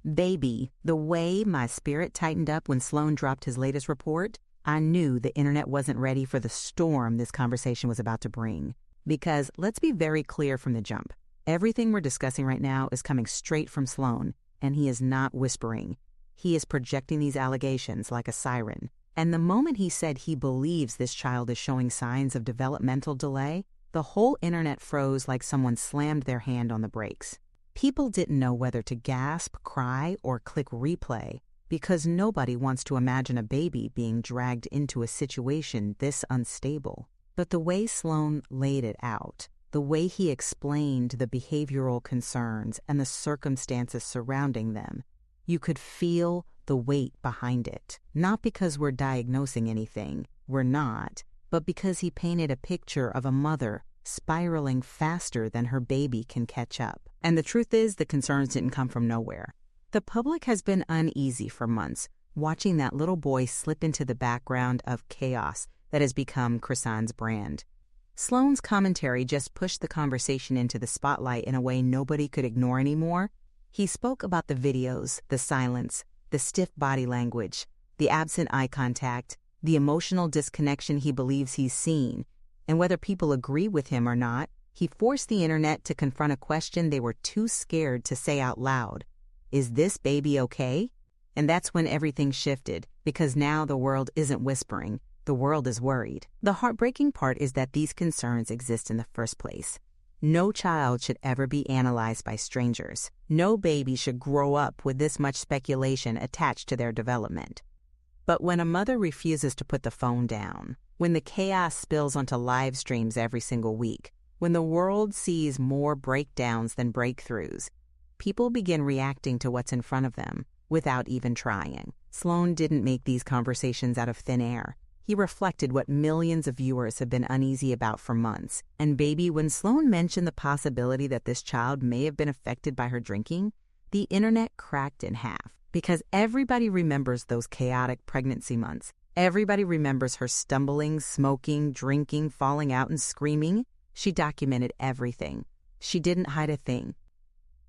Baby, the way my spirit tightened up when Sloan dropped his latest report, I knew the internet wasn't ready for the storm this conversation was about to bring. Because let's be very clear from the jump. Everything we're discussing right now is coming straight from Sloan, and he is not whispering. He is projecting these allegations like a siren. And the moment he said he believes this child is showing signs of developmental delay, the whole internet froze like someone slammed their hand on the brakes. People didn't know whether to gasp, cry, or click replay because nobody wants to imagine a baby being dragged into a situation this unstable. But the way Sloan laid it out, the way he explained the behavioral concerns and the circumstances surrounding them, you could feel the weight behind it. Not because we're diagnosing anything, we're not, but because he painted a picture of a mother spiraling faster than her baby can catch up. And the truth is, the concerns didn't come from nowhere. The public has been uneasy for months, watching that little boy slip into the background of chaos that has become Chrisean's brand. Sloan's commentary just pushed the conversation into the spotlight in a way nobody could ignore anymore. He spoke about the videos, the silence, the stiff body language, the absent eye contact, the emotional disconnection he believes he's seen, and whether people agree with him or not, he forced the internet to confront a question they were too scared to say out loud. Is this baby okay? And that's when everything shifted, because now the world isn't whispering. The world is worried. The heartbreaking part is that these concerns exist in the first place. No child should ever be analyzed by strangers. No baby should grow up with this much speculation attached to their development. But when a mother refuses to put the phone down, when the chaos spills onto live streams every single week, when the world sees more breakdowns than breakthroughs, people begin reacting to what's in front of them without even trying. Sloan didn't make these conversations out of thin air. He reflected what millions of viewers have been uneasy about for months. And baby, when Sloan mentioned the possibility that this child may have been affected by her drinking, the internet cracked in half. Because everybody remembers those chaotic pregnancy months. Everybody remembers her stumbling, smoking, drinking, falling out, and screaming. She documented everything. She didn't hide a thing.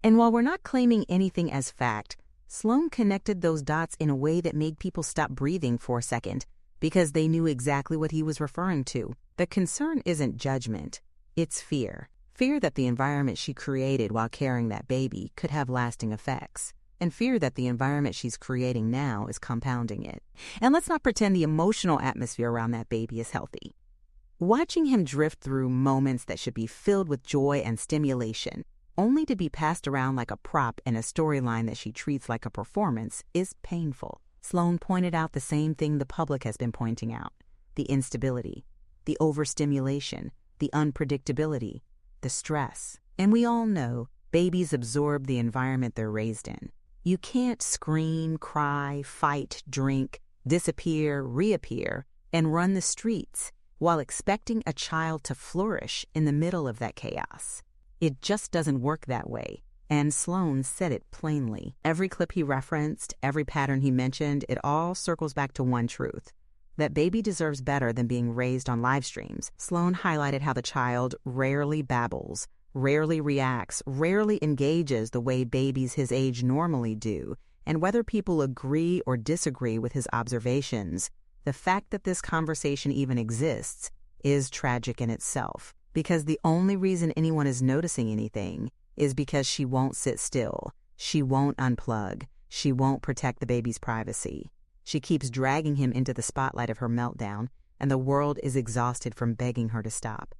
And while we're not claiming anything as fact, Sloan connected those dots in a way that made people stop breathing for a second, because they knew exactly what he was referring to. The concern isn't judgment, it's fear. Fear that the environment she created while carrying that baby could have lasting effects. And fear that the environment she's creating now is compounding it. And let's not pretend the emotional atmosphere around that baby is healthy. Watching him drift through moments that should be filled with joy and stimulation, only to be passed around like a prop in a storyline that she treats like a performance, is painful. Sloan pointed out the same thing the public has been pointing out: the instability, the overstimulation, the unpredictability, the stress. And we all know babies absorb the environment they're raised in. You can't scream, cry, fight, drink, disappear, reappear, and run the streets while expecting a child to flourish in the middle of that chaos. It just doesn't work that way. And Sloan said it plainly. Every clip he referenced, every pattern he mentioned, it all circles back to one truth: that baby deserves better than being raised on live streams. Sloan highlighted how the child rarely babbles, rarely reacts, rarely engages the way babies his age normally do, and whether people agree or disagree with his observations, the fact that this conversation even exists is tragic in itself, because the only reason anyone is noticing anything is because she won't sit still, she won't unplug, she won't protect the baby's privacy. She keeps dragging him into the spotlight of her meltdown, and the world is exhausted from begging her to stop.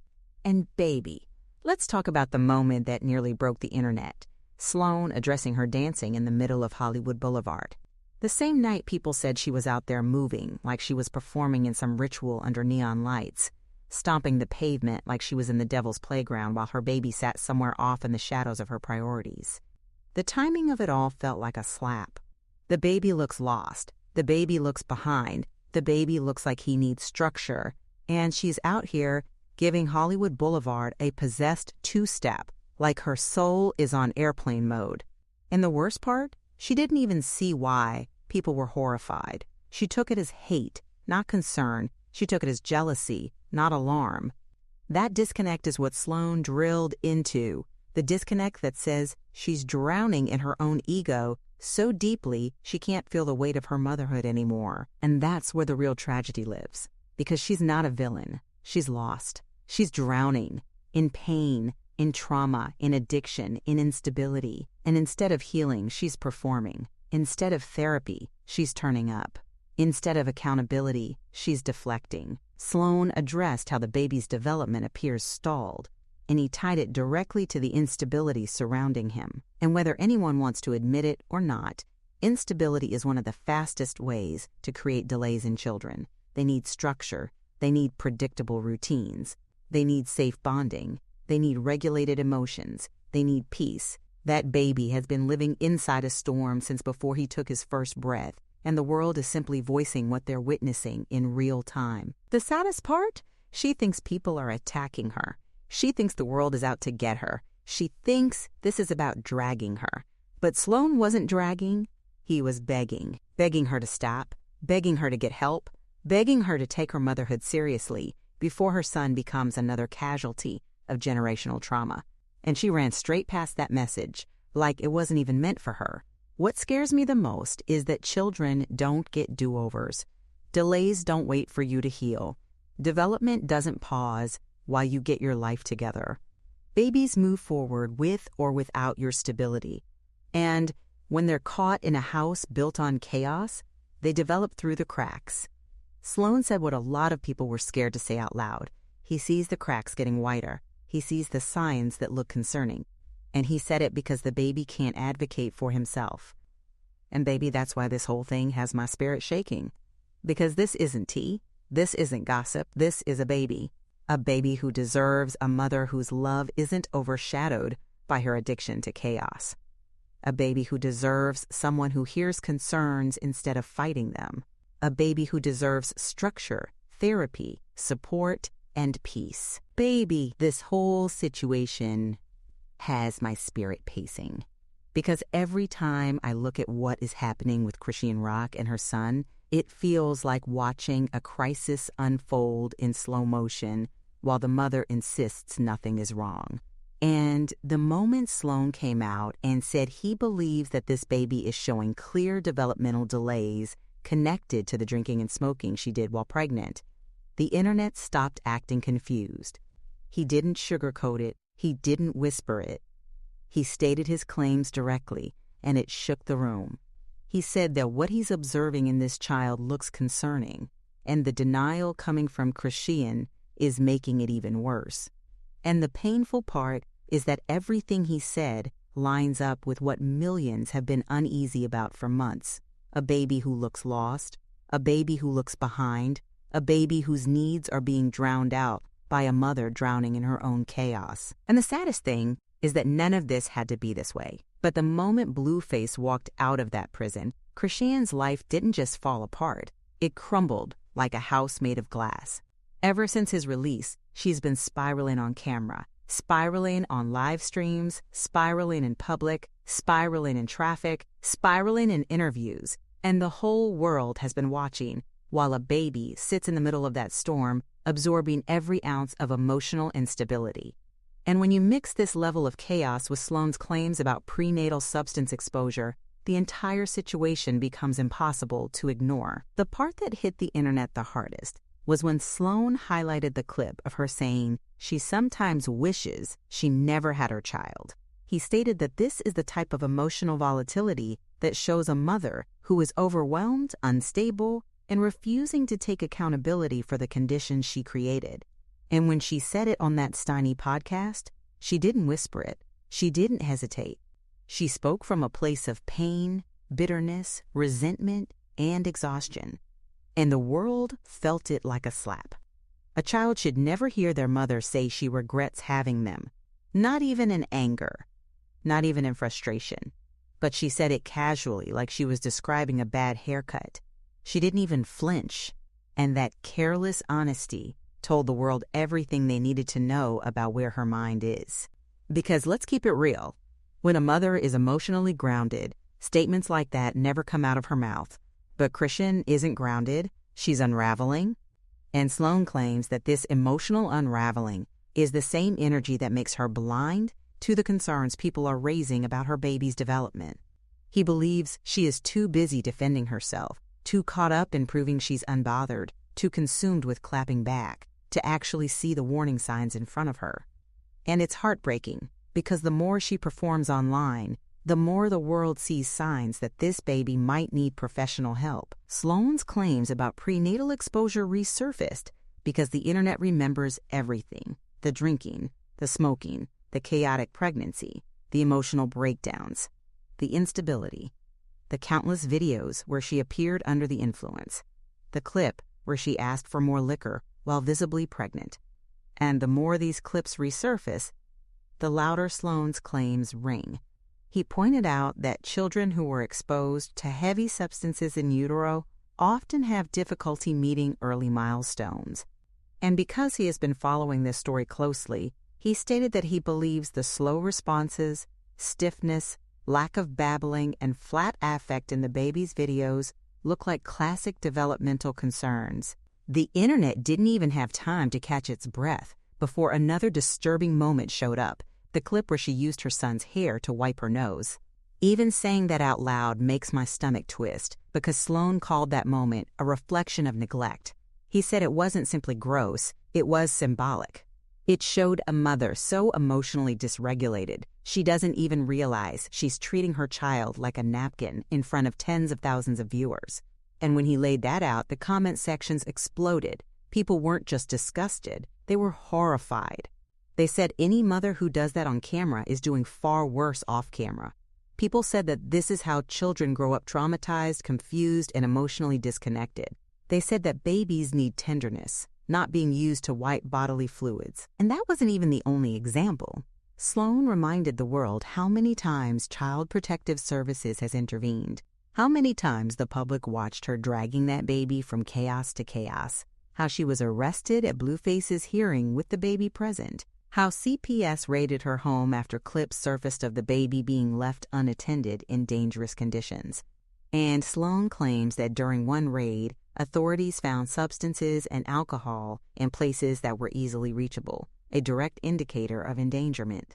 And baby, let's talk about the moment that nearly broke the internet: Sloan addressing her dancing in the middle of Hollywood Boulevard. The same night people said she was out there moving like she was performing in some ritual under neon lights, stomping the pavement like she was in the devil's playground while her baby sat somewhere off in the shadows of her priorities. The timing of it all felt like a slap. The baby looks lost. The baby looks behind. The baby looks like he needs structure. And she's out here giving Hollywood Boulevard a possessed two-step, like her soul is on airplane mode. And the worst part? She didn't even see why people were horrified. She took it as hate, not concern. She took it as jealousy, not alarm. That disconnect is what Sloan drilled into, the disconnect that says she's drowning in her own ego so deeply she can't feel the weight of her motherhood anymore. And that's where the real tragedy lives. Because she's not a villain. She's lost. She's drowning in pain, in trauma, in addiction, in instability. And instead of healing, she's performing. Instead of therapy, she's turning up. Instead of accountability, she's deflecting. Sloan addressed how the baby's development appears stalled, and he tied it directly to the instability surrounding him. And whether anyone wants to admit it or not, instability is one of the fastest ways to create delays in children. They need structure. They need predictable routines. They need safe bonding. They need regulated emotions. They need peace. That baby has been living inside a storm since before he took his first breath, and the world is simply voicing what they're witnessing in real time. The saddest part? She thinks people are attacking her. She thinks the world is out to get her. She thinks this is about dragging her. But Sloan wasn't dragging. He was begging. Begging her to stop. Begging her to get help. Begging her to take her motherhood seriously before her son becomes another casualty of generational trauma. And she ran straight past that message, like it wasn't even meant for her. What scares me the most is that children don't get do-overs. Delays don't wait for you to heal. Development doesn't pause while you get your life together. Babies move forward with or without your stability. And when they're caught in a house built on chaos, they develop through the cracks. Sloan said what a lot of people were scared to say out loud. He sees the cracks getting wider. He sees the signs that look concerning. And he said it because the baby can't advocate for himself. And baby, that's why this whole thing has my spirit shaking. Because this isn't tea. This isn't gossip. This is a baby. A baby who deserves a mother whose love isn't overshadowed by her addiction to chaos. A baby who deserves someone who hears concerns instead of fighting them. A baby who deserves structure, therapy, support, and peace. Baby, this whole situation has my spirit pacing. Because every time I look at what is happening with Chrisean Rock and her son, it feels like watching a crisis unfold in slow motion while the mother insists nothing is wrong. And the moment Sloan came out and said he believes that this baby is showing clear developmental delays connected to the drinking and smoking she did while pregnant, the internet stopped acting confused. He didn't sugarcoat it. He didn't whisper it. He stated his claims directly, and it shook the room. He said that what he's observing in this child looks concerning, and the denial coming from Chrisean is making it even worse. And the painful part is that everything he said lines up with what millions have been uneasy about for months. A baby who looks lost, a baby who looks behind, a baby whose needs are being drowned out by a mother drowning in her own chaos. And the saddest thing is that none of this had to be this way. But the moment Blueface walked out of that prison, Chrisean's life didn't just fall apart. It crumbled like a house made of glass. Ever since his release, she's been spiraling on camera, spiraling on live streams, spiraling in public, spiraling in traffic, spiraling in interviews. And the whole world has been watching while a baby sits in the middle of that storm, absorbing every ounce of emotional instability. And when you mix this level of chaos with Sloan's claims about prenatal substance exposure, the entire situation becomes impossible to ignore. The part that hit the internet the hardest was when Sloan highlighted the clip of her saying she sometimes wishes she never had her child. He stated that this is the type of emotional volatility that shows a mother who is overwhelmed, unstable, and refusing to take accountability for the conditions she created. And when she said it on that Steiny podcast, she didn't whisper it. She didn't hesitate. She spoke from a place of pain, bitterness, resentment, and exhaustion. And the world felt it like a slap. A child should never hear their mother say she regrets having them, not even in anger, not even in frustration. But she said it casually, like she was describing a bad haircut. She didn't even flinch. And that careless honesty told the world everything they needed to know about where her mind is. Because let's keep it real. When a mother is emotionally grounded, statements like that never come out of her mouth. But Chrisean isn't grounded. She's unraveling. And Sloan claims that this emotional unraveling is the same energy that makes her blind to the concerns people are raising about her baby's development. He believes she is too busy defending herself, too caught up in proving she's unbothered, too consumed with clapping back, to actually see the warning signs in front of her. And it's heartbreaking, because the more she performs online, the more the world sees signs that this baby might need professional help. Sloane's claims about prenatal exposure resurfaced because the internet remembers everything: the drinking, the smoking, the chaotic pregnancy, the emotional breakdowns, the instability, the countless videos where she appeared under the influence, the clip where she asked for more liquor while visibly pregnant. And the more these clips resurface, the louder Sloane's claims ring. He pointed out that children who were exposed to heavy substances in utero often have difficulty meeting early milestones. And because he has been following this story closely, he stated that he believes the slow responses, stiffness, lack of babbling, and flat affect in the baby's videos look like classic developmental concerns. The internet didn't even have time to catch its breath before another disturbing moment showed up, the clip where she used her son's hair to wipe her nose. Even saying that out loud makes my stomach twist, because Sloane called that moment a reflection of neglect. He said it wasn't simply gross, it was symbolic. It showed a mother so emotionally dysregulated, she doesn't even realize she's treating her child like a napkin in front of tens of thousands of viewers. And when he laid that out, the comment sections exploded. People weren't just disgusted, they were horrified. They said any mother who does that on camera is doing far worse off camera. People said that this is how children grow up traumatized, confused, and emotionally disconnected. They said that babies need tenderness, not being used to wipe bodily fluids. And that wasn't even the only example. Sloane reminded the world how many times Child Protective Services has intervened, how many times the public watched her dragging that baby from chaos to chaos, how she was arrested at Blueface's hearing with the baby present, how CPS raided her home after clips surfaced of the baby being left unattended in dangerous conditions. And Sloane claims that during one raid, authorities found substances and alcohol in places that were easily reachable, a direct indicator of endangerment.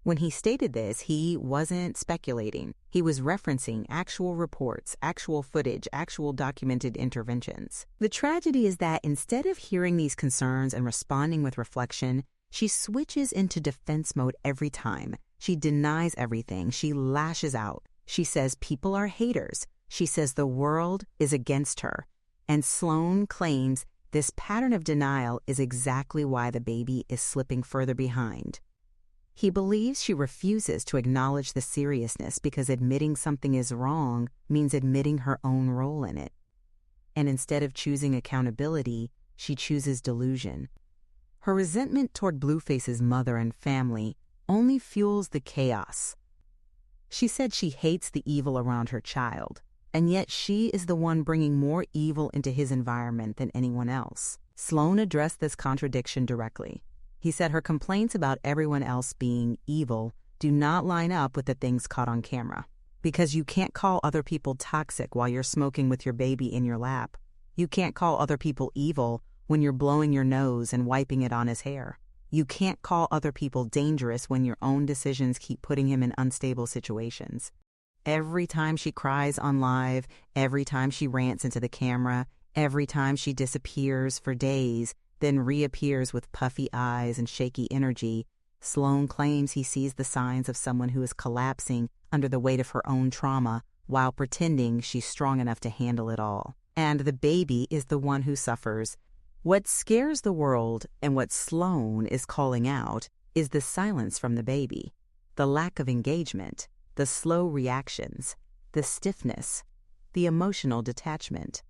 When he stated this, he wasn't speculating. He was referencing actual reports, actual footage, actual documented interventions. The tragedy is that instead of hearing these concerns and responding with reflection, she switches into defense mode every time. She denies everything. She lashes out. She says people are haters. She says the world is against her. And Sloane claims this pattern of denial is exactly why the baby is slipping further behind. He believes she refuses to acknowledge the seriousness because admitting something is wrong means admitting her own role in it. And instead of choosing accountability, she chooses delusion. Her resentment toward Blueface's mother and family only fuels the chaos. She said she hates the evil around her child, and yet she is the one bringing more evil into his environment than anyone else. Sloane addressed this contradiction directly. He said her complaints about everyone else being evil do not line up with the things caught on camera. Because you can't call other people toxic while you're smoking with your baby in your lap. You can't call other people evil when you're blowing your nose and wiping it on his hair. You can't call other people dangerous when your own decisions keep putting him in unstable situations. Every time she cries on live, every time she rants into the camera, every time she disappears for days, then reappears with puffy eyes and shaky energy, Sloane claims he sees the signs of someone who is collapsing under the weight of her own trauma while pretending she's strong enough to handle it all. And the baby is the one who suffers. What scares the world, and what Sloane is calling out, is the silence from the baby, the lack of engagement, the slow reactions, the stiffness, the emotional detachment.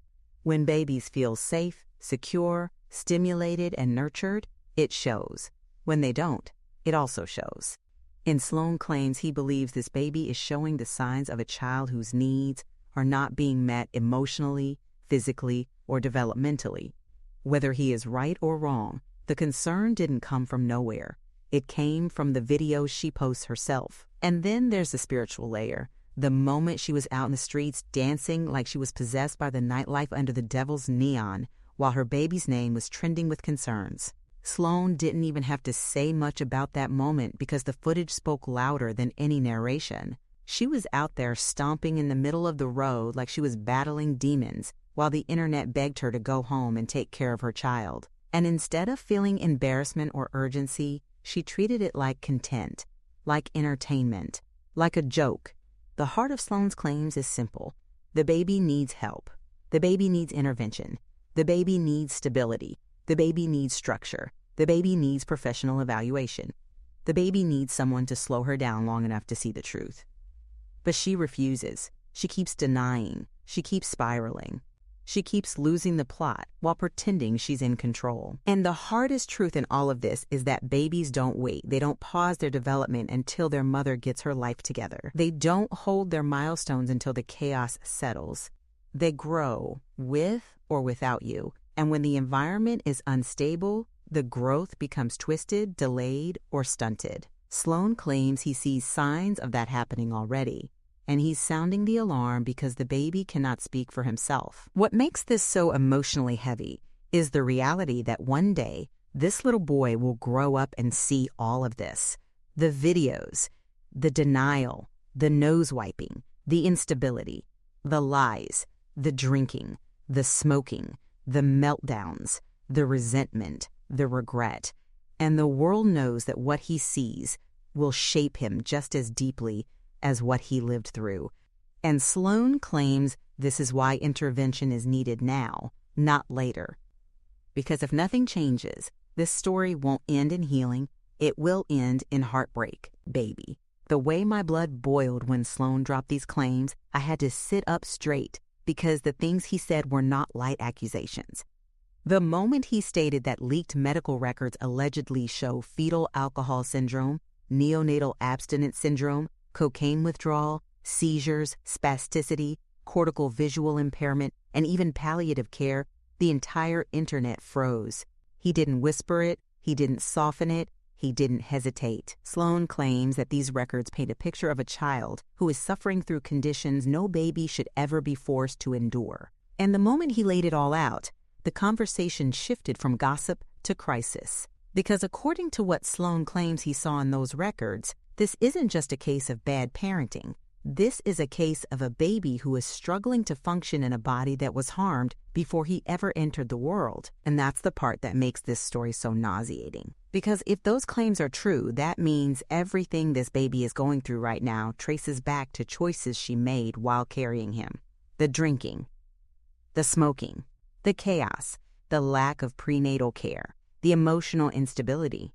When babies feel safe, secure, stimulated, and nurtured, it shows. When they don't, it also shows. And Sloane claims he believes this baby is showing the signs of a child whose needs are not being met emotionally, physically, or developmentally. Whether he is right or wrong, the concern didn't come from nowhere. It came from the videos she posts herself. And then there's the spiritual layer. The moment she was out in the streets dancing like she was possessed by the nightlife under the devil's neon, while her baby's name was trending with concerns. Sloane didn't even have to say much about that moment because the footage spoke louder than any narration. She was out there stomping in the middle of the road like she was battling demons, while the internet begged her to go home and take care of her child. And instead of feeling embarrassment or urgency, she treated it like content, like entertainment, like a joke. The heart of Sloane's claims is simple. The baby needs help. The baby needs intervention. The baby needs stability. The baby needs structure. The baby needs professional evaluation. The baby needs someone to slow her down long enough to see the truth. But she refuses. She keeps denying. She keeps spiraling. She keeps losing the plot while pretending she's in control. And the hardest truth in all of this is that babies don't wait. They don't pause their development until their mother gets her life together. They don't hold their milestones until the chaos settles. They grow with or without you. And when the environment is unstable, the growth becomes twisted, delayed, or stunted. Sloane claims he sees signs of that happening already. And he's sounding the alarm because the baby cannot speak for himself. What makes this so emotionally heavy is the reality that one day this little boy will grow up and see all of this. The videos, the denial, the nose wiping, the instability, the lies, the drinking, the smoking, the meltdowns, the resentment, the regret. And the world knows that what he sees will shape him just as deeply as what he lived through. And Sloane claims this is why intervention is needed now, not later. Because if nothing changes, this story won't end in healing, it will end in heartbreak, baby. The way my blood boiled when Sloane dropped these claims, I had to sit up straight because the things he said were not light accusations. The moment he stated that leaked medical records allegedly show fetal alcohol syndrome, neonatal abstinence syndrome, cocaine withdrawal, seizures, spasticity, cortical visual impairment, and even palliative care, the entire internet froze. He didn't whisper it, he didn't soften it, he didn't hesitate. Sloane claims that these records paint a picture of a child who is suffering through conditions no baby should ever be forced to endure. And the moment he laid it all out, the conversation shifted from gossip to crisis. Because according to what Sloane claims he saw in those records, this isn't just a case of bad parenting. This is a case of a baby who is struggling to function in a body that was harmed before he ever entered the world. And that's the part that makes this story so nauseating. Because if those claims are true, that means everything this baby is going through right now traces back to choices she made while carrying him. The drinking, the smoking, the chaos, the lack of prenatal care, the emotional instability,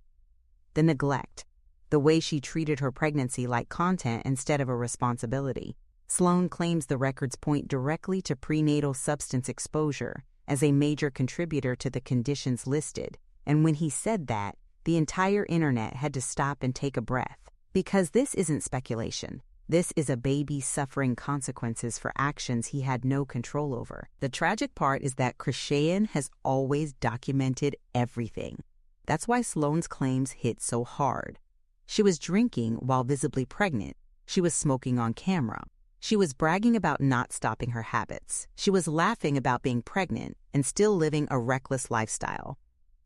the neglect, the way she treated her pregnancy like content instead of a responsibility. Sloane claims the records point directly to prenatal substance exposure as a major contributor to the conditions listed. And when he said that, the entire internet had to stop and take a breath. Because this isn't speculation. This is a baby suffering consequences for actions he had no control over. The tragic part is that Chrisean has always documented everything. That's why Sloane's claims hit so hard. She was drinking while visibly pregnant. She was smoking on camera. She was bragging about not stopping her habits. She was laughing about being pregnant and still living a reckless lifestyle.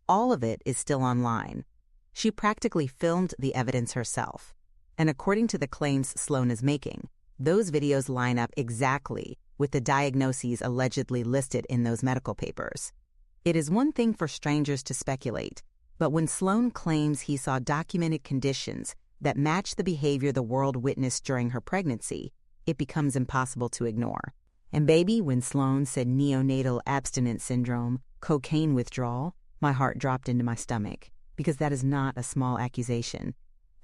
All of it is still online. She practically filmed the evidence herself. And according to the claims Sloane is making, those videos line up exactly with the diagnoses allegedly listed in those medical papers. It is one thing for strangers to speculate, but when Sloane claims he saw documented conditions that match the behavior the world witnessed during her pregnancy, it becomes impossible to ignore. And baby, when Sloane said neonatal abstinence syndrome, cocaine withdrawal, my heart dropped into my stomach, because that is not a small accusation.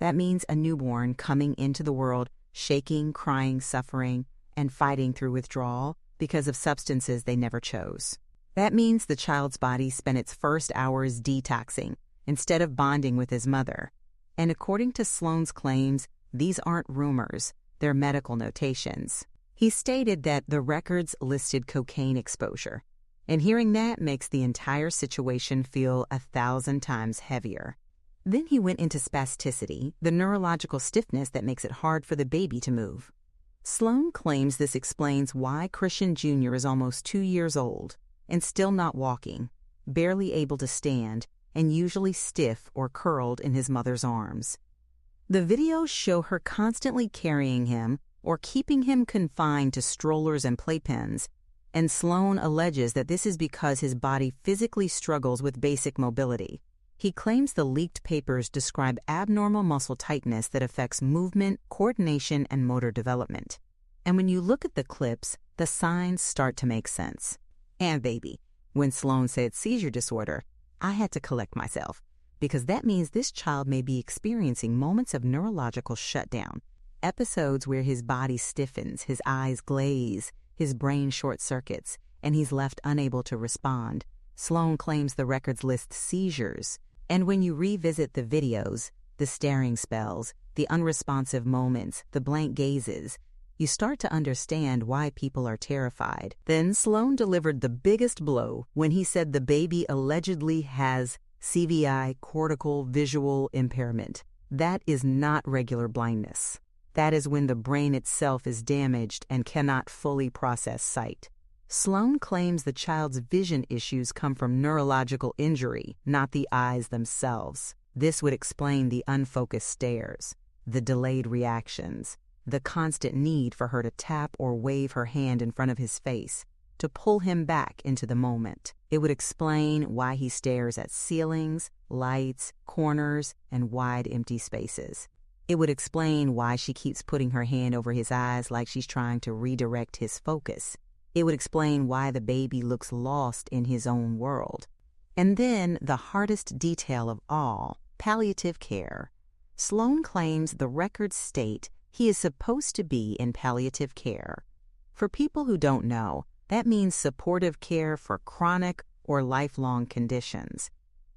That means a newborn coming into the world shaking, crying, suffering, and fighting through withdrawal because of substances they never chose. That means the child's body spent its first hours detoxing instead of bonding with his mother. And according to Sloane's claims, these aren't rumors, they're medical notations. He stated that the records listed cocaine exposure, and hearing that makes the entire situation feel 1,000 times heavier. Then he went into spasticity, the neurological stiffness that makes it hard for the baby to move. Sloane claims this explains why Chrisean Jr. is almost 2 years old and still not walking, barely able to stand, and usually stiff or curled in his mother's arms. The videos show her constantly carrying him or keeping him confined to strollers and playpens, and Sloan alleges that this is because his body physically struggles with basic mobility. He claims the leaked papers describe abnormal muscle tightness that affects movement, coordination, and motor development. And when you look at the clips, the signs start to make sense. And baby, when Sloan said seizure disorder, I had to collect myself, because that means this child may be experiencing moments of neurological shutdown, episodes where his body stiffens, his eyes glaze, his brain short-circuits, and he's left unable to respond. Sloan claims the records list seizures, and when you revisit the videos, the staring spells, the unresponsive moments, the blank gazes, you start to understand why people are terrified. Then Sloan delivered the biggest blow when he said the baby allegedly has CVI, cortical visual impairment. That is not regular blindness. That is when the brain itself is damaged and cannot fully process sight. Sloan claims the child's vision issues come from neurological injury, not the eyes themselves. This would explain the unfocused stares, the delayed reactions, the constant need for her to tap or wave her hand in front of his face, to pull him back into the moment. It would explain why he stares at ceilings, lights, corners, and wide empty spaces. It would explain why she keeps putting her hand over his eyes like she's trying to redirect his focus. It would explain why the baby looks lost in his own world. And then, the hardest detail of all, palliative care. Sloan claims the records state he is supposed to be in palliative care. For people who don't know, that means supportive care for chronic or lifelong conditions.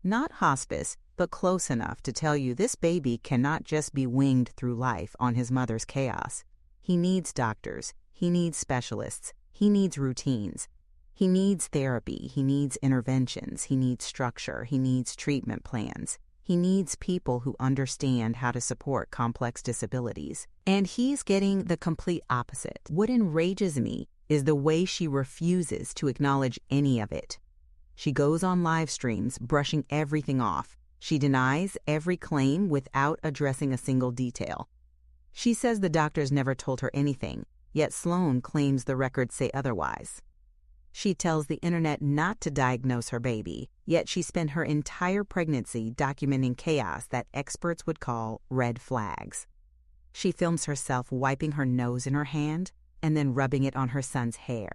Not hospice, but close enough to tell you this baby cannot just be winged through life on his mother's chaos. He needs doctors. He needs specialists. He needs routines. He needs therapy. He needs interventions. He needs structure. He needs treatment plans. He needs people who understand how to support complex disabilities. And he's getting the complete opposite. What enrages me is the way she refuses to acknowledge any of it. She goes on live streams, brushing everything off. She denies every claim without addressing a single detail. She says the doctors never told her anything, yet Sloan claims the records say otherwise. She tells the internet not to diagnose her baby, yet she spent her entire pregnancy documenting chaos that experts would call red flags. She films herself wiping her nose in her hand and then rubbing it on her son's hair.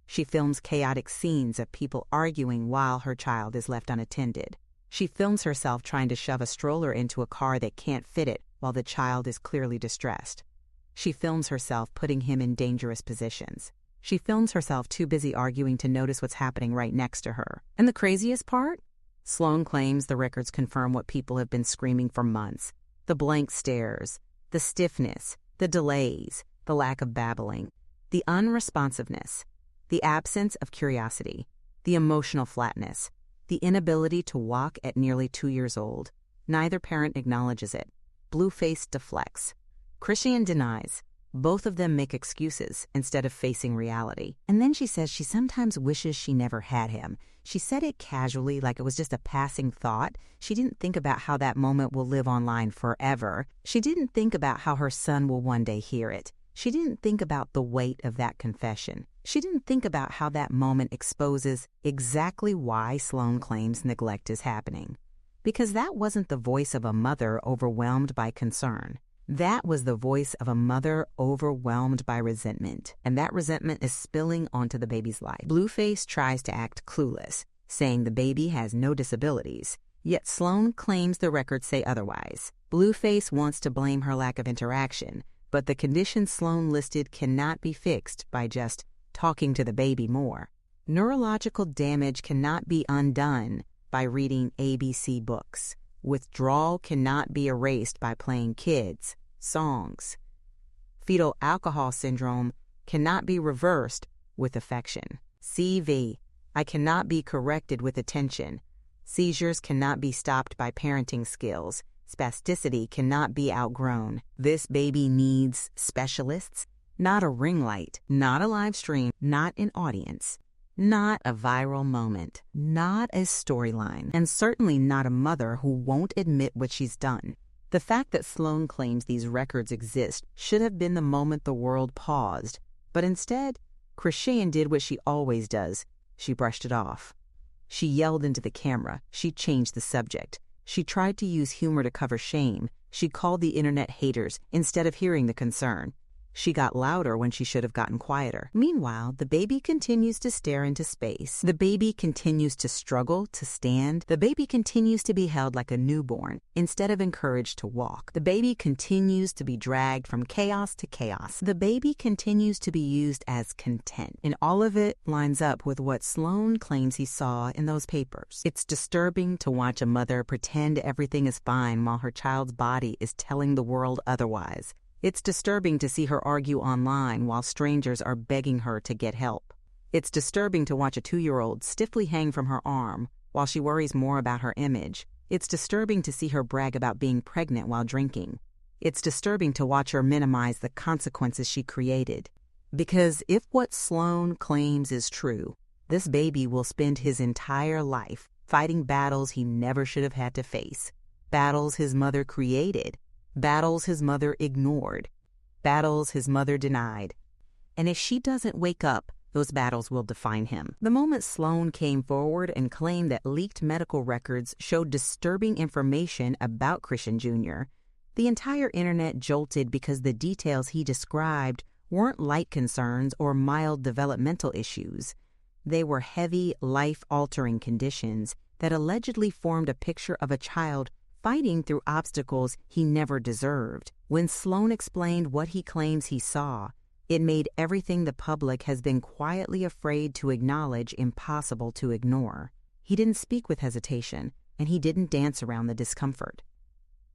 She films chaotic scenes of people arguing while her child is left unattended. She films herself trying to shove a stroller into a car that can't fit it while the child is clearly distressed. She films herself putting him in dangerous positions. She films herself too busy arguing to notice what's happening right next to her. And the craziest part? Sloan claims the records confirm what people have been screaming for months. The blank stares, the stiffness, the delays, the lack of babbling, the unresponsiveness, the absence of curiosity, the emotional flatness, the inability to walk at nearly 2 years old. Neither parent acknowledges it. Blueface deflects. Chrisean denies. Both of them make excuses instead of facing reality. And then she says she sometimes wishes she never had him. She said it casually, like it was just a passing thought. She didn't think about how that moment will live online forever. She didn't think about how her son will one day hear it. She didn't think about the weight of that confession. She didn't think about how that moment exposes exactly why Sloan claims neglect is happening. Because that wasn't the voice of a mother overwhelmed by concern. That was the voice of a mother overwhelmed by resentment, and that resentment is spilling onto the baby's life. Blueface tries to act clueless, saying the baby has no disabilities, yet Sloan claims the records say otherwise. Blueface wants to blame her lack of interaction, but the conditions Sloan listed cannot be fixed by just talking to the baby more. Neurological damage cannot be undone by reading ABC books. Withdrawal cannot be erased by playing kids, songs. Fetal alcohol syndrome cannot be reversed with affection. CV, I cannot be corrected with attention. Seizures cannot be stopped by parenting skills. Spasticity cannot be outgrown. This baby needs specialists, not a ring light, not a live stream, not an audience. Not a viral moment, not a storyline, and certainly not a mother who won't admit what she's done. The fact that Sloan claims these records exist should have been the moment the world paused, but instead, Chrisean did what she always does. She brushed it off. She yelled into the camera. She changed the subject. She tried to use humor to cover shame. She called the internet haters instead of hearing the concern. She got louder when she should have gotten quieter. Meanwhile, the baby continues to stare into space. The baby continues to struggle to stand. The baby continues to be held like a newborn instead of encouraged to walk. The baby continues to be dragged from chaos to chaos. The baby continues to be used as content. And all of it lines up with what Sloan claims he saw in those papers. It's disturbing to watch a mother pretend everything is fine while her child's body is telling the world otherwise. It's disturbing to see her argue online while strangers are begging her to get help. It's disturbing to watch a 2-year-old stiffly hang from her arm while she worries more about her image. It's disturbing to see her brag about being pregnant while drinking. It's disturbing to watch her minimize the consequences she created. Because if what Sloan claims is true, this baby will spend his entire life fighting battles he never should have had to face, battles his mother created, battles his mother ignored, battles his mother denied. And if she doesn't wake up, those battles will define him. The moment Sloan came forward and claimed that leaked medical records showed disturbing information about Chrisean Jr., the entire internet jolted because the details he described weren't light concerns or mild developmental issues. They were heavy, life-altering conditions that allegedly formed a picture of a child fighting through obstacles he never deserved. When Sloan explained what he claims he saw, it made everything the public has been quietly afraid to acknowledge impossible to ignore. He didn't speak with hesitation, and he didn't dance around the discomfort.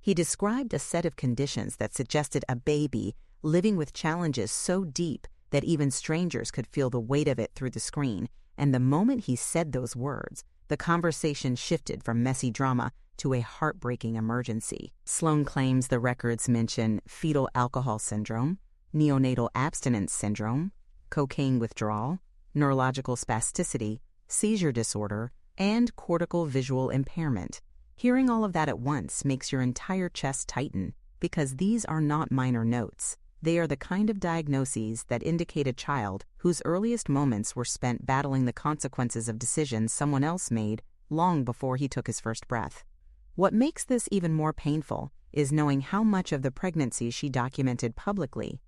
He described a set of conditions that suggested a baby living with challenges so deep that even strangers could feel the weight of it through the screen, and the moment he said those words, the conversation shifted from messy drama to a heartbreaking emergency. Sloan claims the records mention fetal alcohol syndrome, neonatal abstinence syndrome, cocaine withdrawal, neurological spasticity, seizure disorder, and cortical visual impairment. Hearing all of that at once makes your entire chest tighten, because these are not minor notes. They are the kind of diagnoses that indicate a child whose earliest moments were spent battling the consequences of decisions someone else made long before he took his first breath. What makes this even more painful is knowing how much of the pregnancy she documented publicly.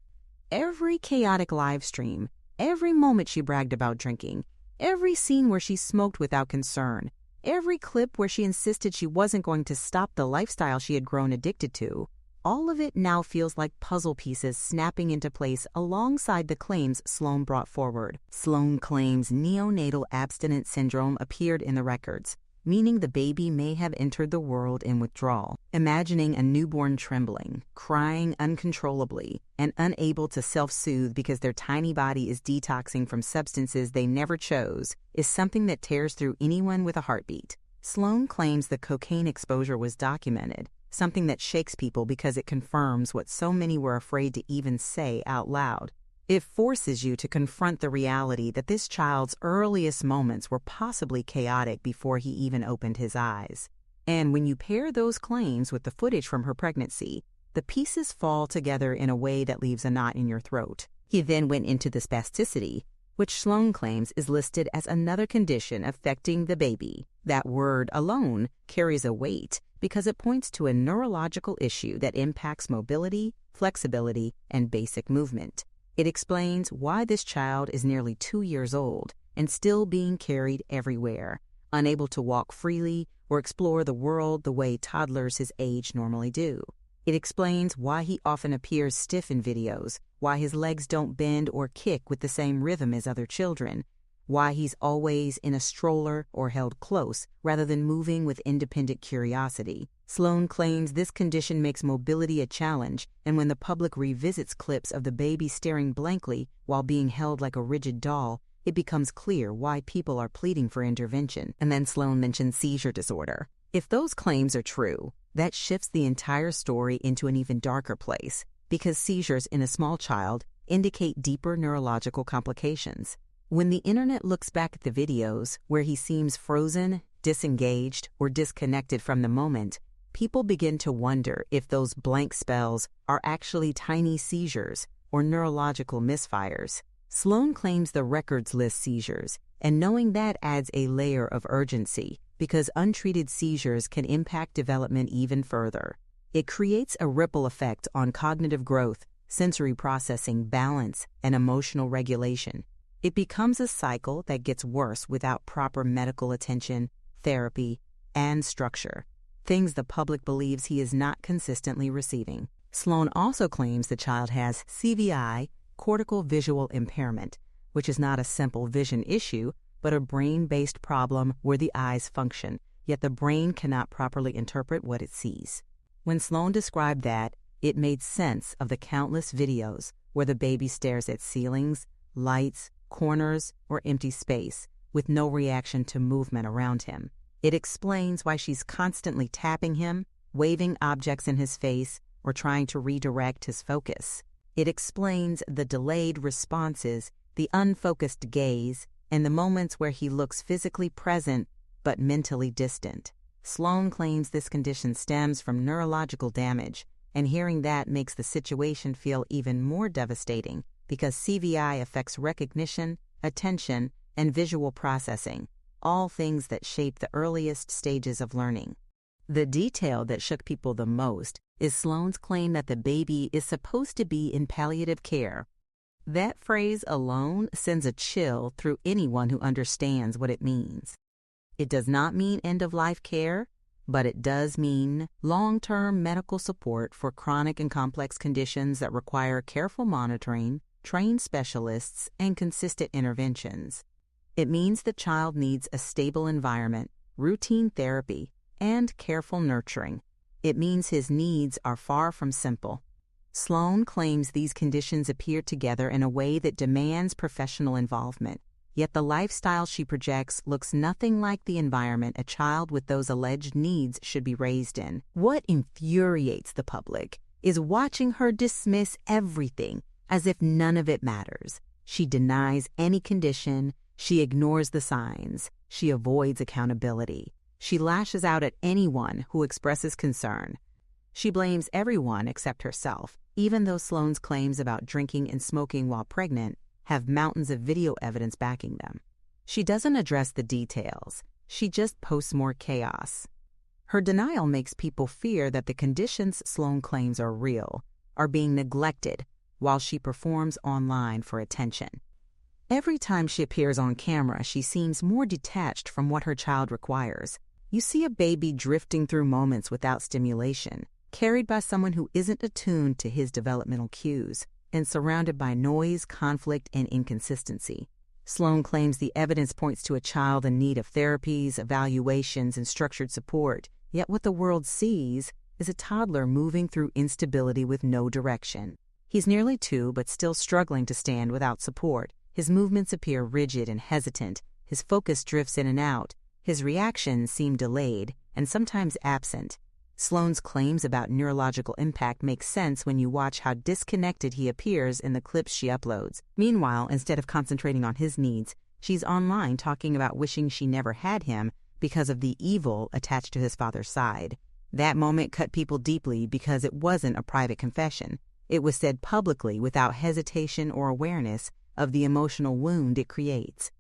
Every chaotic live stream, every moment she bragged about drinking, every scene where she smoked without concern, every clip where she insisted she wasn't going to stop the lifestyle she had grown addicted to, all of it now feels like puzzle pieces snapping into place alongside the claims Sloan brought forward. Sloan claims neonatal abstinence syndrome appeared in the records, meaning the baby may have entered the world in withdrawal, imagining a newborn trembling, crying uncontrollably, and unable to self-soothe because their tiny body is detoxing from substances they never chose, is something that tears through anyone with a heartbeat. Sloan claims the cocaine exposure was documented, something that shakes people because it confirms what so many were afraid to even say out loud. It forces you to confront the reality that this child's earliest moments were possibly chaotic before he even opened his eyes. And when you pair those claims with the footage from her pregnancy, the pieces fall together in a way that leaves a knot in your throat. He then went into the spasticity, which Sloan claims is listed as another condition affecting the baby. That word alone carries a weight because it points to a neurological issue that impacts mobility, flexibility, and basic movement. It explains why this child is nearly 2 years old and still being carried everywhere, unable to walk freely or explore the world the way toddlers his age normally do. It explains why he often appears stiff in videos, why his legs don't bend or kick with the same rhythm as other children, why he's always in a stroller or held close rather than moving with independent curiosity. Sloan claims this condition makes mobility a challenge, and when the public revisits clips of the baby staring blankly while being held like a rigid doll, it becomes clear why people are pleading for intervention. And then Sloan mentions seizure disorder. If those claims are true, that shifts the entire story into an even darker place, because seizures in a small child indicate deeper neurological complications. When the internet looks back at the videos where he seems frozen, disengaged, or disconnected from the moment, people begin to wonder if those blank spells are actually tiny seizures or neurological misfires. Sloan claims the records list seizures, and knowing that adds a layer of urgency because untreated seizures can impact development even further. It creates a ripple effect on cognitive growth, sensory processing, balance, and emotional regulation. It becomes a cycle that gets worse without proper medical attention, therapy, and structure, things the public believes he is not consistently receiving. Sloan also claims the child has CVI, cortical visual impairment, which is not a simple vision issue, but a brain-based problem where the eyes function, yet the brain cannot properly interpret what it sees. When Sloan described that, it made sense of the countless videos where the baby stares at ceilings, lights, corners, or empty space with no reaction to movement around him. It explains why she's constantly tapping him, waving objects in his face, or trying to redirect his focus. It explains the delayed responses, the unfocused gaze, and the moments where he looks physically present but mentally distant. Sloan claims this condition stems from neurological damage, and hearing that makes the situation feel even more devastating because CVI affects recognition, attention, and visual processing, all things that shape the earliest stages of learning. The detail that shook people the most is Sloan's claim that the baby is supposed to be in palliative care. That phrase alone sends a chill through anyone who understands what it means. It does not mean end-of-life care, but it does mean long-term medical support for chronic and complex conditions that require careful monitoring, trained specialists, and consistent interventions. It means the child needs a stable environment, routine therapy, and careful nurturing. It means his needs are far from simple. Sloan claims these conditions appear together in a way that demands professional involvement, yet the lifestyle she projects looks nothing like the environment a child with those alleged needs should be raised in. What infuriates the public is watching her dismiss everything as if none of it matters. She denies any condition, she ignores the signs, she avoids accountability. She lashes out at anyone who expresses concern. She blames everyone except herself, even though Sloan's claims about drinking and smoking while pregnant have mountains of video evidence backing them. She doesn't address the details. She just posts more chaos. Her denial makes people fear that the conditions Sloan claims are real are being neglected while she performs online for attention. Every time she appears on camera, she seems more detached from what her child requires. You see a baby drifting through moments without stimulation, carried by someone who isn't attuned to his developmental cues, and surrounded by noise, conflict, and inconsistency. Sloan claims the evidence points to a child in need of therapies, evaluations, and structured support, yet what the world sees is a toddler moving through instability with no direction. He's nearly 2, but still struggling to stand without support. His movements appear rigid and hesitant, his focus drifts in and out, his reactions seem delayed and sometimes absent. Sloan's claims about neurological impact make sense when you watch how disconnected he appears in the clips she uploads. Meanwhile, instead of concentrating on his needs, she's online talking about wishing she never had him because of the evil attached to his father's side. That moment cut people deeply because it wasn't a private confession. It was said publicly without hesitation or awareness of the emotional wound it creates.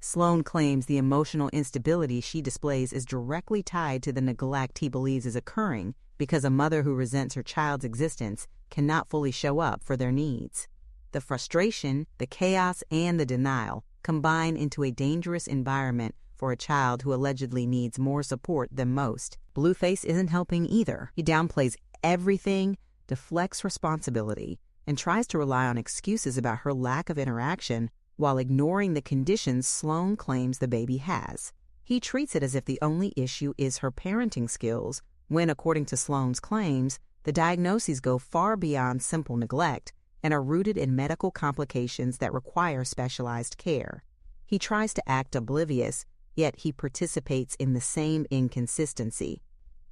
Sloan claims the emotional instability she displays is directly tied to the neglect he believes is occurring because a mother who resents her child's existence cannot fully show up for their needs. The frustration, the chaos, and the denial combine into a dangerous environment for a child who allegedly needs more support than most. Blueface isn't helping either. He downplays everything, deflects responsibility, and tries to rely on excuses about her lack of interaction while ignoring the conditions Sloan claims the baby has. He treats it as if the only issue is her parenting skills, when, according to Sloan's claims, the diagnoses go far beyond simple neglect and are rooted in medical complications that require specialized care. He tries to act oblivious, yet he participates in the same inconsistency.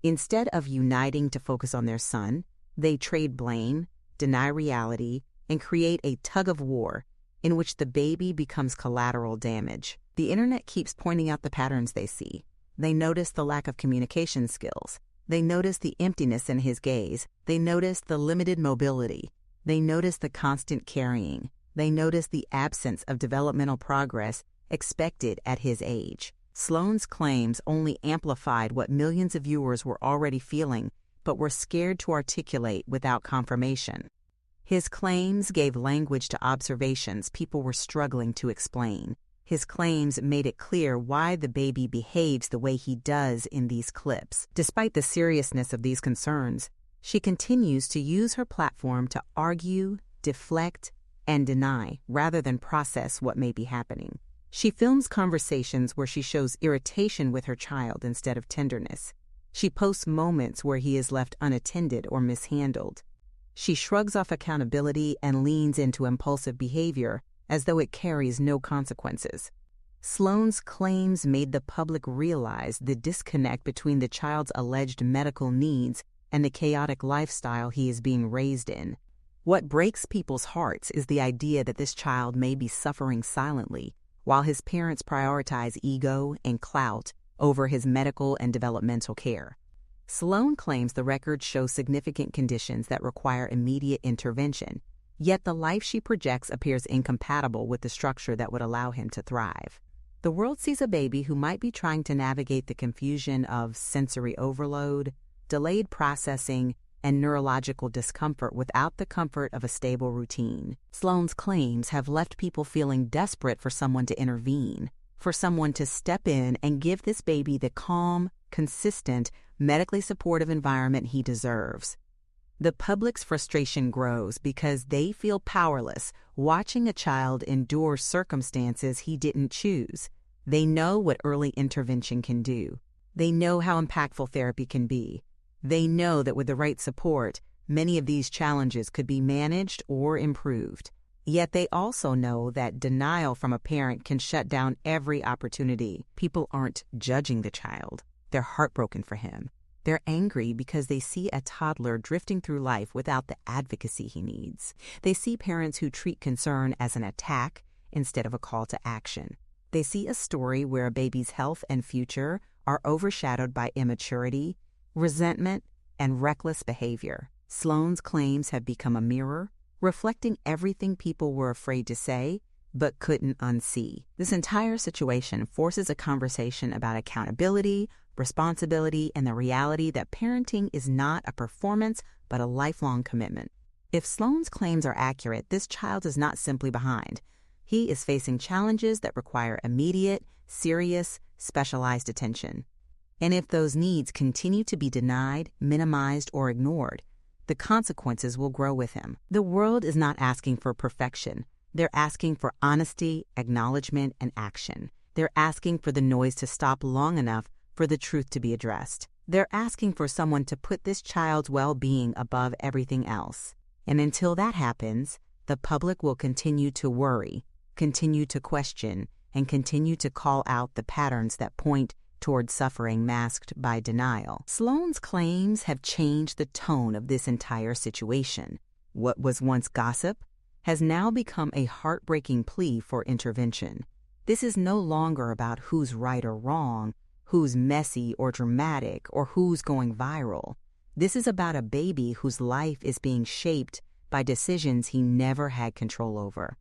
Instead of uniting to focus on their son, they trade blame, deny reality, and create a tug-of-war in which the baby becomes collateral damage. The internet keeps pointing out the patterns they see. They notice the lack of communication skills. They notice the emptiness in his gaze. They notice the limited mobility. They notice the constant carrying. They notice the absence of developmental progress expected at his age. Sloan's claims only amplified what millions of viewers were already feeling, but were scared to articulate without confirmation. His claims gave language to observations people were struggling to explain. His claims made it clear why the baby behaves the way he does in these clips. Despite the seriousness of these concerns, she continues to use her platform to argue, deflect, and deny rather than process what may be happening. She films conversations where she shows irritation with her child instead of tenderness. She posts moments where he is left unattended or mishandled. She shrugs off accountability and leans into impulsive behavior as though it carries no consequences. Sloan's claims made the public realize the disconnect between the child's alleged medical needs and the chaotic lifestyle he is being raised in. What breaks people's hearts is the idea that this child may be suffering silently, while his parents prioritize ego and clout over his medical and developmental care. Sloan claims the records show significant conditions that require immediate intervention, yet the life she projects appears incompatible with the structure that would allow him to thrive. The world sees a baby who might be trying to navigate the confusion of sensory overload, delayed processing, and neurological discomfort without the comfort of a stable routine. Sloan's claims have left people feeling desperate for someone to intervene, for someone to step in and give this baby the calm, consistent, medically supportive environment he deserves. The public's frustration grows because they feel powerless watching a child endure circumstances he didn't choose. They know what early intervention can do. They know how impactful therapy can be. They know that with the right support, many of these challenges could be managed or improved. Yet they also know that denial from a parent can shut down every opportunity. People aren't judging the child. They're heartbroken for him. They're angry because they see a toddler drifting through life without the advocacy he needs. They see parents who treat concern as an attack instead of a call to action. They see a story where a baby's health and future are overshadowed by immaturity, resentment, and reckless behavior. Sloan's claims have become a mirror, reflecting everything people were afraid to say but couldn't unsee. This entire situation forces a conversation about accountability, responsibility, and the reality that parenting is not a performance but a lifelong commitment. If Sloan's claims are accurate, this child is not simply behind. He is facing challenges that require immediate, serious, specialized attention. And if those needs continue to be denied, minimized, or ignored, the consequences will grow with him. The world is not asking for perfection. They're asking for honesty, acknowledgement, and action. They're asking for the noise to stop long enough for the truth to be addressed. They're asking for someone to put this child's well-being above everything else. And until that happens, the public will continue to worry, continue to question, and continue to call out the patterns that point toward suffering masked by denial. Sloan's claims have changed the tone of this entire situation. What was once gossip has now become a heartbreaking plea for intervention. This is no longer about who's right or wrong, who's messy or dramatic, or who's going viral. This is about a baby whose life is being shaped by decisions he never had control over.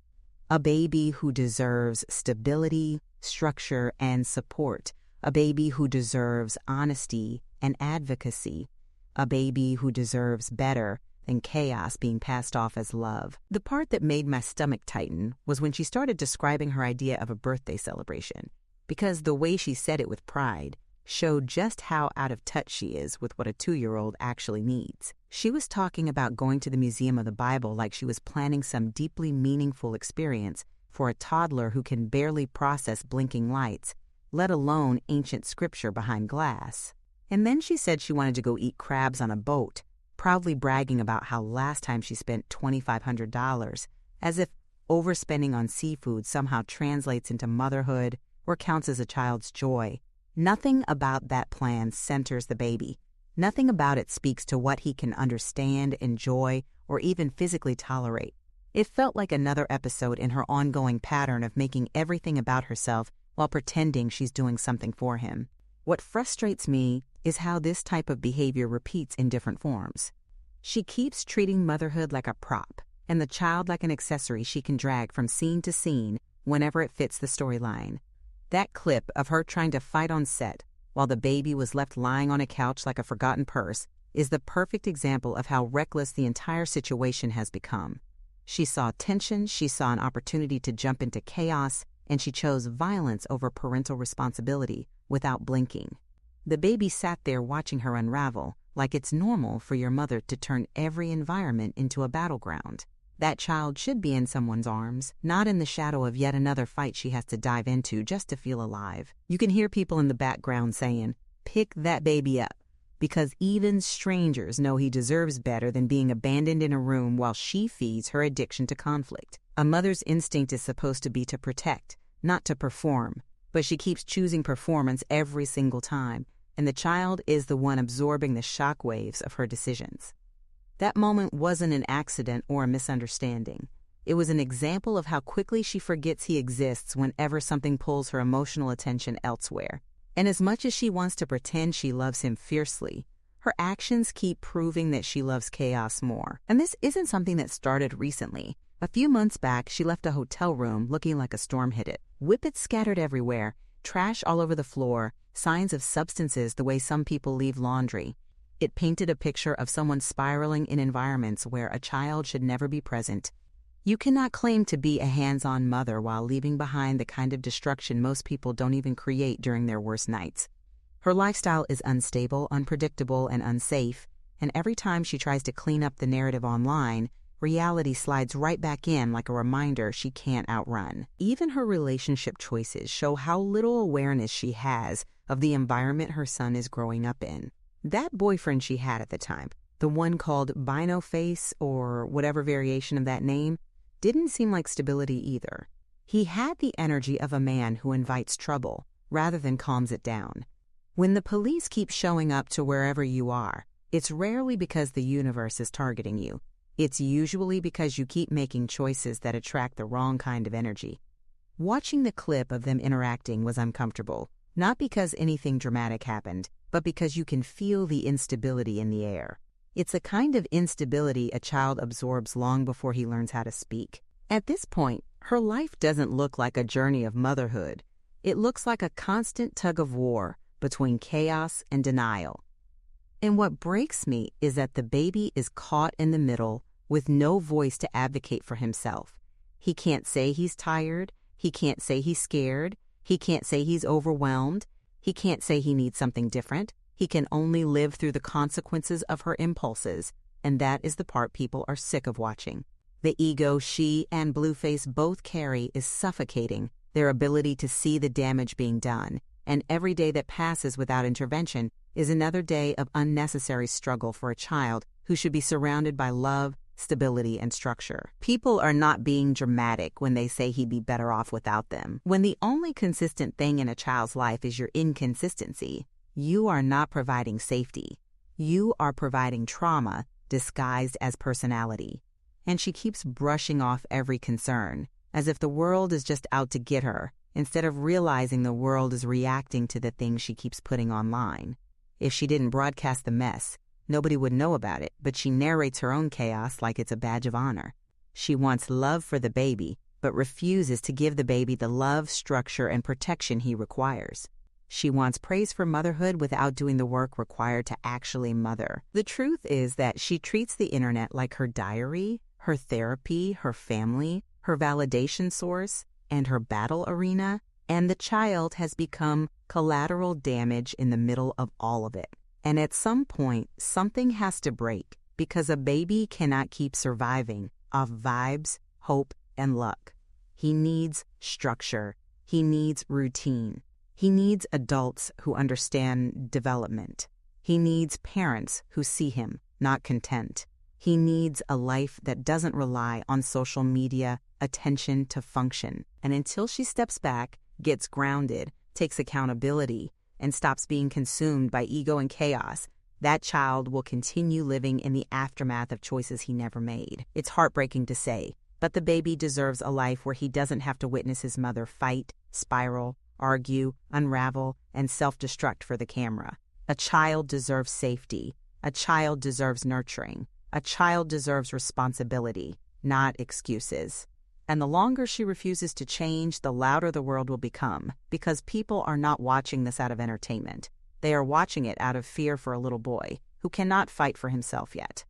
A baby who deserves stability, structure, and support. A baby who deserves honesty and advocacy. A baby who deserves better than chaos being passed off as love. The part that made my stomach tighten was when she started describing her idea of a birthday celebration, because the way she said it with pride showed just how out of touch she is with what a 2-year-old actually needs. She was talking about going to the Museum of the Bible like she was planning some deeply meaningful experience for a toddler who can barely process blinking lights, let alone ancient scripture behind glass. And then she said she wanted to go eat crabs on a boat, proudly bragging about how last time she spent $2,500, as if overspending on seafood somehow translates into motherhood or counts as a child's joy. Nothing about that plan centers the baby. Nothing about it speaks to what he can understand, enjoy, or even physically tolerate. It felt like another episode in her ongoing pattern of making everything about herself while pretending she's doing something for him. What frustrates me is how this type of behavior repeats in different forms. She keeps treating motherhood like a prop, and the child like an accessory she can drag from scene to scene whenever it fits the storyline. That clip of her trying to fight on set while the baby was left lying on a couch like a forgotten purse is the perfect example of how reckless the entire situation has become. She saw tension, she saw an opportunity to jump into chaos, and she chose violence over parental responsibility without blinking. The baby sat there watching her unravel, like it's normal for your mother to turn every environment into a battleground. That child should be in someone's arms, not in the shadow of yet another fight she has to dive into just to feel alive. You can hear people in the background saying, "Pick that baby up," because even strangers know he deserves better than being abandoned in a room while she feeds her addiction to conflict. A mother's instinct is supposed to be to protect, not to perform, but she keeps choosing performance every single time, and the child is the one absorbing the shockwaves of her decisions. That moment wasn't an accident or a misunderstanding. It was an example of how quickly she forgets he exists whenever something pulls her emotional attention elsewhere. And as much as she wants to pretend she loves him fiercely, her actions keep proving that she loves chaos more. And this isn't something that started recently. A few months back, she left a hotel room looking like a storm hit it. Whippets scattered everywhere, trash all over the floor, signs of substances the way some people leave laundry. It painted a picture of someone spiraling in environments where a child should never be present. You cannot claim to be a hands-on mother while leaving behind the kind of destruction most people don't even create during their worst nights. Her lifestyle is unstable, unpredictable, and unsafe, and every time she tries to clean up the narrative online, reality slides right back in like a reminder she can't outrun. Even her relationship choices show how little awareness she has of the environment her son is growing up in. That boyfriend she had at the time, the one called Bino Face or whatever variation of that name, didn't seem like stability either. He had the energy of a man who invites trouble rather than calms it down. When the police keep showing up to wherever you are, it's rarely because the universe is targeting you. It's usually because you keep making choices that attract the wrong kind of energy. Watching the clip of them interacting was uncomfortable, not because anything dramatic happened, but because you can feel the instability in the air. It's a kind of instability a child absorbs long before he learns how to speak. At this point, her life doesn't look like a journey of motherhood. It looks like a constant tug of war between chaos and denial. And what breaks me is that the baby is caught in the middle with no voice to advocate for himself. He can't say he's tired. He can't say he's scared. He can't say he's overwhelmed. He can't say he needs something different. He can only live through the consequences of her impulses, and that is the part people are sick of watching. The ego she and Blueface both carry is suffocating their ability to see the damage being done, and every day that passes without intervention is another day of unnecessary struggle for a child who should be surrounded by love, stability, and structure. People are not being dramatic when they say he'd be better off without them. When the only consistent thing in a child's life is your inconsistency, you are not providing safety. You are providing trauma disguised as personality. And she keeps brushing off every concern, as if the world is just out to get her, instead of realizing the world is reacting to the things she keeps putting online. If she didn't broadcast the mess, nobody would know about it, but she narrates her own chaos like it's a badge of honor. She wants love for the baby, but refuses to give the baby the love, structure, and protection he requires. She wants praise for motherhood without doing the work required to actually mother. The truth is that she treats the internet like her diary, her therapy, her family, her validation source, and her battle arena, and the child has become collateral damage in the middle of all of it. And at some point, something has to break because a baby cannot keep surviving off vibes, hope, and luck. He needs structure. He needs routine. He needs adults who understand development. He needs parents who see him, not content. He needs a life that doesn't rely on social media attention to function. And until she steps back, gets grounded, takes accountability, and stops being consumed by ego and chaos, that child will continue living in the aftermath of choices he never made. It's heartbreaking to say, but the baby deserves a life where he doesn't have to witness his mother fight, spiral, argue, unravel, and self-destruct for the camera. A child deserves safety. A child deserves nurturing. A child deserves responsibility, not excuses. And the longer she refuses to change, the louder the world will become, because people are not watching this out of entertainment. They are watching it out of fear for a little boy who cannot fight for himself yet.